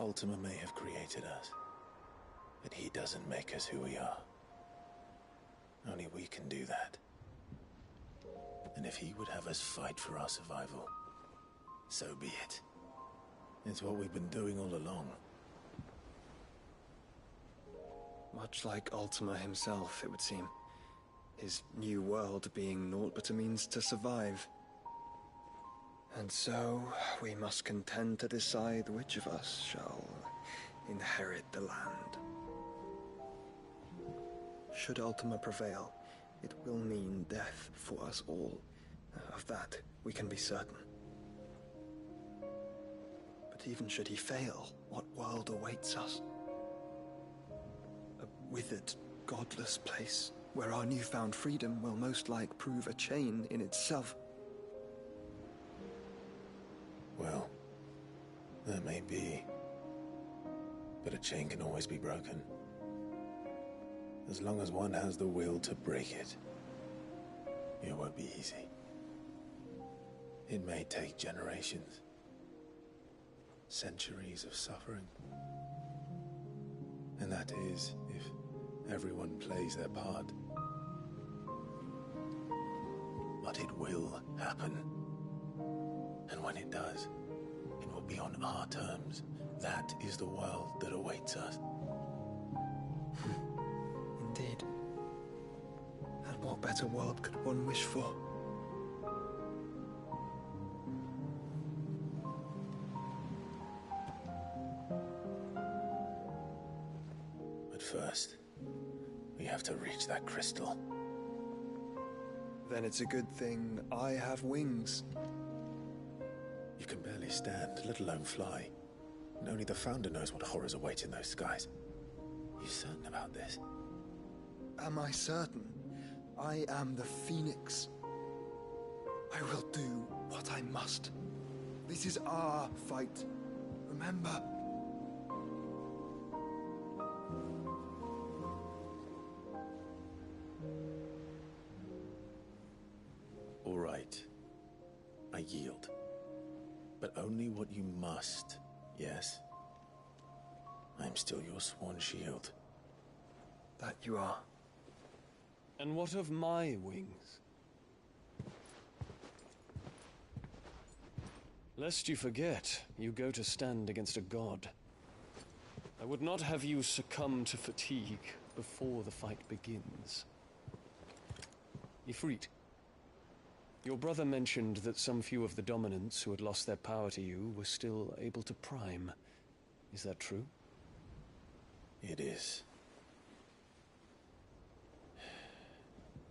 Ultima may have created us, but he doesn't make us who we are. Only we can do that. And if he would have us fight for our survival, so be it. It's what we've been doing all along. Much like Ultima himself, it would seem. His new world being naught but a means to survive. And so, we must contend to decide which of us shall inherit the land. Should Ultima prevail, it will mean death for us all. Of that, we can be certain. But even should he fail, what world awaits us? A withered, godless place, where our newfound freedom will most like prove a chain in itself. Well, that may be. But a chain can always be broken. As long as one has the will to break it. It won't be easy. It may take generations. Centuries of suffering. And that is if everyone plays their part. But it will happen. And when it does, it will be on our terms. That is the world that awaits us. Indeed. And what better world could one wish for? But first, we have to reach that crystal. Then it's a good thing I have wings. You can barely stand, let alone fly. And only the Founder knows what horrors await in those skies. You certain about this? Am I certain? I am the Phoenix. I will do what I must. This is our fight. Remember? All right. I yield. But only what you must, yes? I'm still your sworn shield. That you are. And what of my wings? Lest you forget, you go to stand against a god. I would not have you succumb to fatigue before the fight begins. Ifrit, your brother mentioned that some few of the dominants who had lost their power to you were still able to prime. Is that true? It is.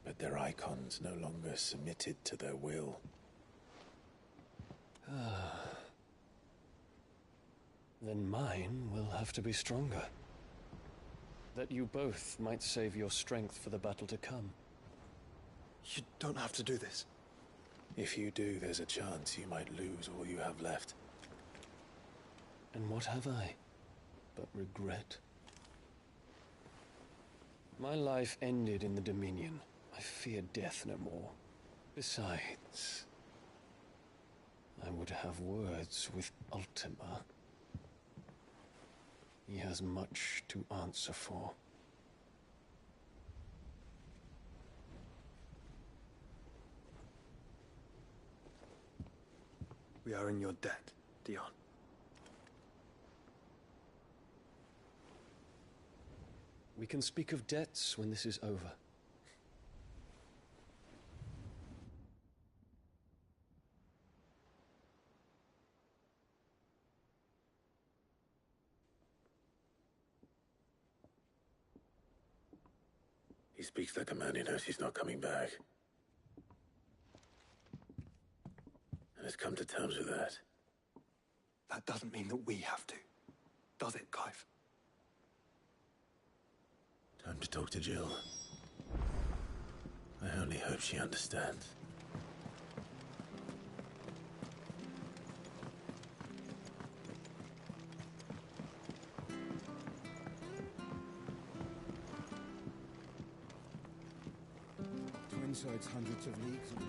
But their icons no longer submitted to their will. Then mine will have to be stronger. That you both might save your strength for the battle to come. You don't have to do this. If you do, there's a chance you might lose all you have left. And what have I but regret? My life ended in the Dominion. I fear death no more. Besides, I would have words with Ultima. He has much to answer for. We are in your debt, Dion. We can speak of debts when this is over. He speaks like a man who knows he's not coming back. And has come to terms with that. That doesn't mean that we have to. Does it, Clive? Time to talk to Jill. I only hope she understands. Twinside's hundreds of leagues away.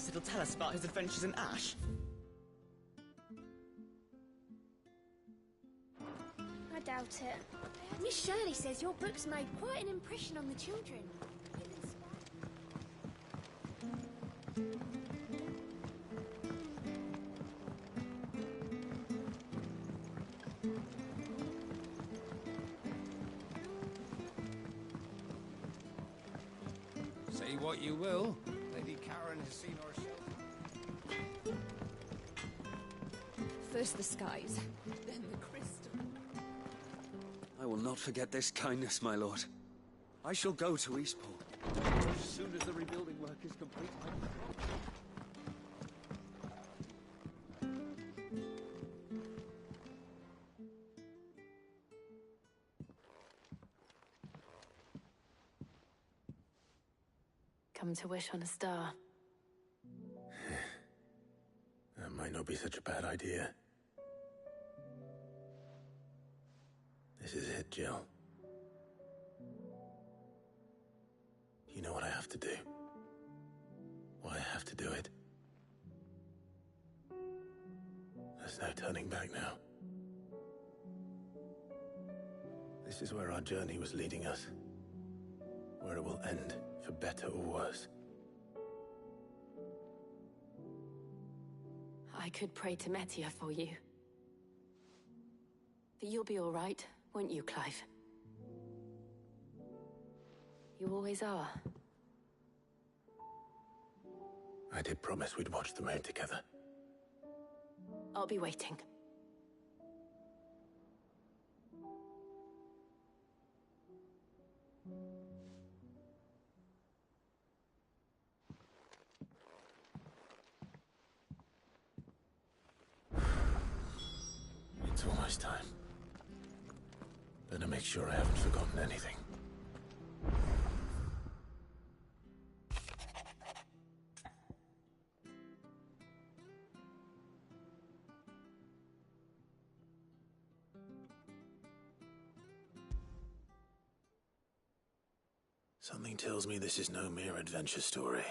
Sid will tell us about his adventures in Ash. I doubt it. Miss Shirley says your books made quite an impression on the children. Say what you will, Lady Karen has seen herself. First the skies, then the crystal. I will not forget this kindness, my lord. I shall go to Eastport. As soon as the rebuilding work is complete, I will... Come to wish on a star. That might not be such a bad idea. This is it, Jill. You know what I have to do. Why I have to do it. There's no turning back now. This is where our journey was leading us. Where it will end, for better or worse. I could pray to Metia for you. But you'll be all right, won't you, Clive? You always are. I did promise we'd watch the moon together. I'll be waiting. It's almost time. Better make sure I haven't forgotten anything. Something tells me this is no mere adventure story.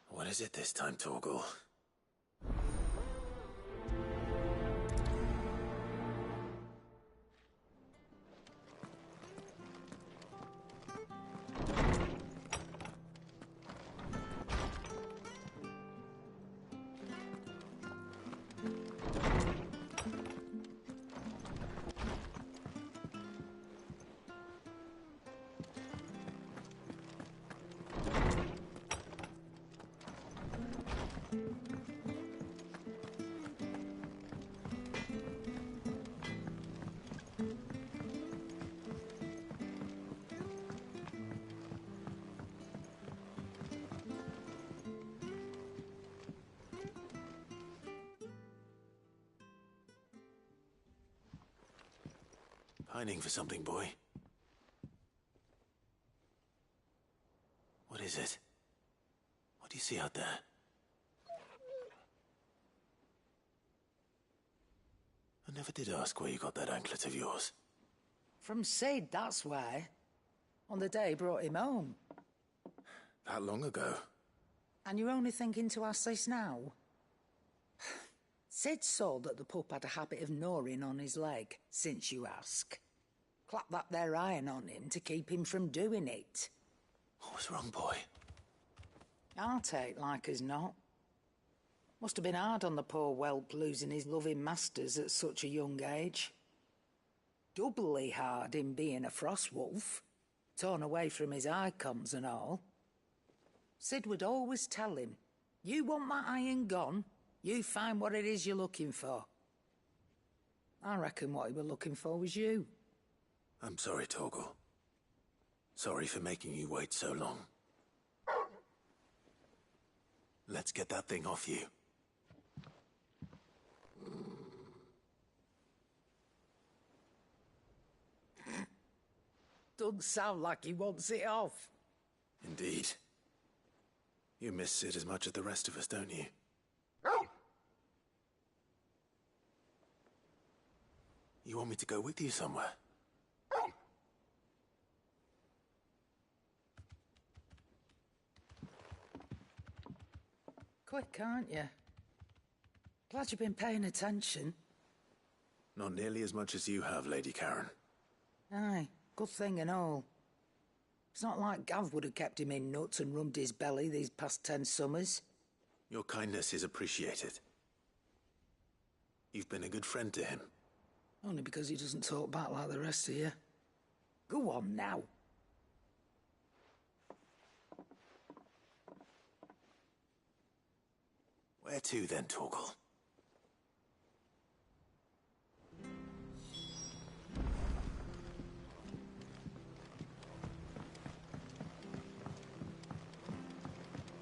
What is it this time, Torgal? Pining for something, boy. What is it? What do you see out there? I never did ask where you got that anklet of yours. From Sid, that's why. On the day he brought him home. That long ago? And you're only thinking to ask this now? Sid saw that the pup had a habit of gnawing on his leg, since you ask. Clap that there iron on him to keep him from doing it. What was wrong, boy? I'll take like as not. Must have been hard on the poor whelp losing his loving masters at such a young age. Doubly hard in being a frost wolf, torn away from his icons and all. Sid would always tell him, you want that iron gone, you find what it is you're looking for. I reckon what he were looking for was you. I'm sorry, Torgal. Sorry for making you wait so long. Let's get that thing off you. Doesn't sound like he wants it off. Indeed. You miss Sid as much as the rest of us, don't you? You want me to go with you somewhere? Quick, aren't you? Glad you've been paying attention. Not nearly as much as you have, Lady Karen. Aye, good thing and all. It's not like Gav would have kept him in nuts and rubbed his belly these past 10 summers. Your kindness is appreciated. You've been a good friend to him. Only because he doesn't talk back like the rest of you. Go on now. Where to then, Torgal?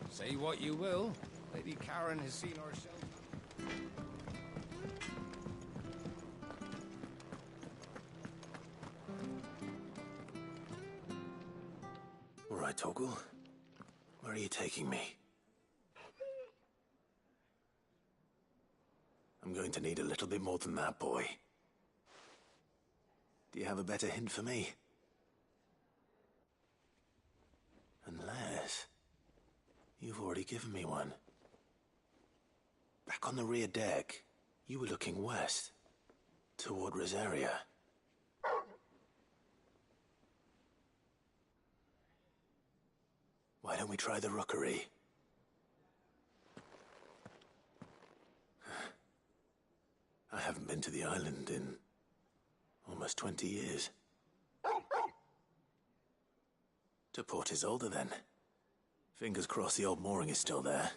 Say what you will, Lady Karen has seen herself. All right, Torgal. Where are you taking me? I'm going to need a little bit more than that, boy. Do you have a better hint for me? Unless... you've already given me one. Back on the rear deck, you were looking west, toward Rosaria. Why don't we try the rookery? I haven't been to the island in almost 20 years. To Port Isolde, then. Fingers crossed the old mooring is still there.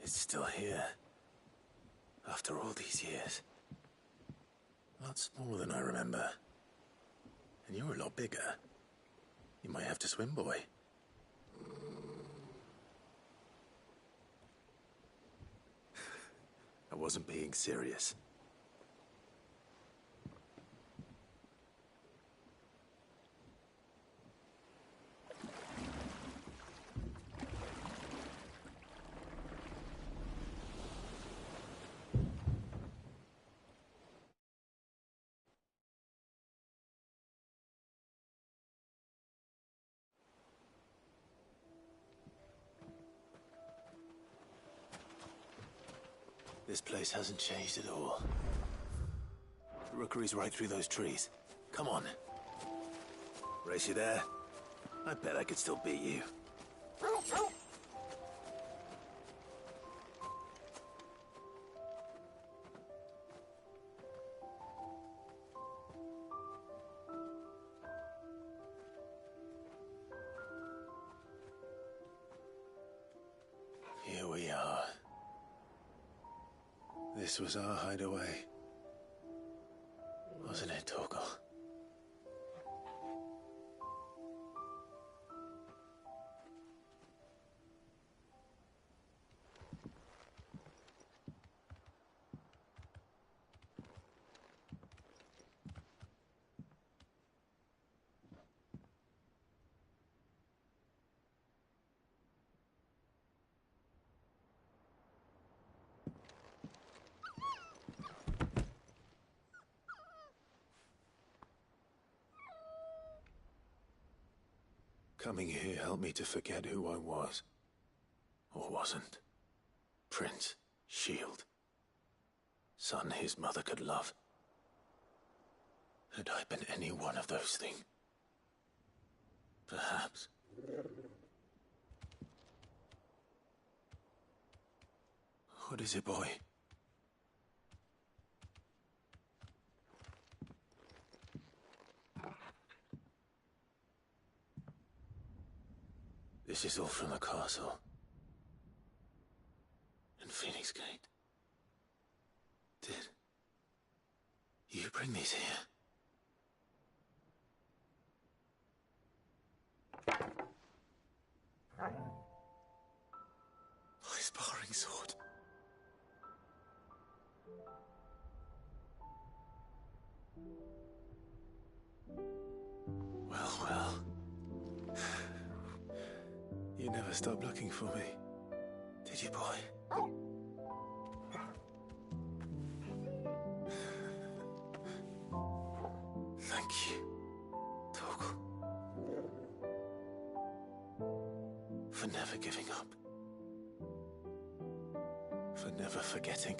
It's still here. After all these years. A lot smaller than I remember. And you're a lot bigger. You might have to swim, boy. I wasn't being serious. This place hasn't changed at all. The rookery's right through those trees. Come on. Race you there? I bet I could still beat you. Here we are. This was our hideaway. Wasn't it, Torgal? Coming here helped me to forget who I was. Or wasn't. Prince, Shield. Son his mother could love. Had I been any one of those things? Perhaps. What is it, boy? This is all from the castle. And Phoenix Gate. Did you bring these here? My sparring sword. Well. You never stopped looking for me, did you, boy? Thank you, Torgal, for never giving up, for never forgetting.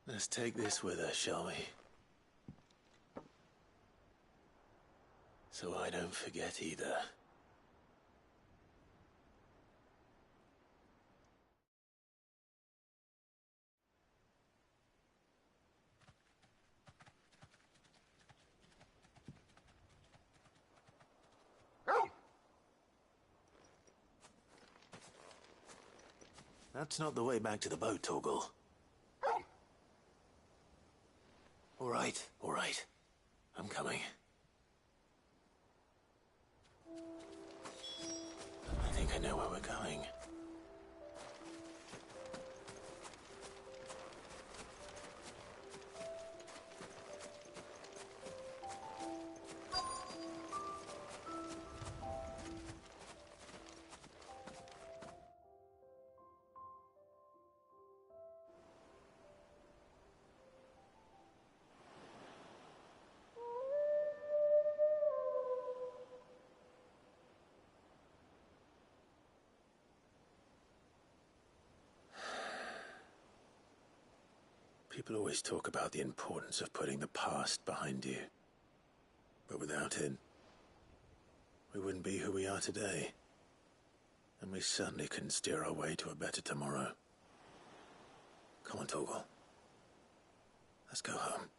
Let's take this with us, shall we? So I don't forget either. That's not the way back to the boat, Torgal. All right. I'm coming. I think I know where we're going. People always talk about the importance of putting the past behind you. But without it, we wouldn't be who we are today. And we certainly couldn't steer our way to a better tomorrow. Come on, Torgal. Let's go home.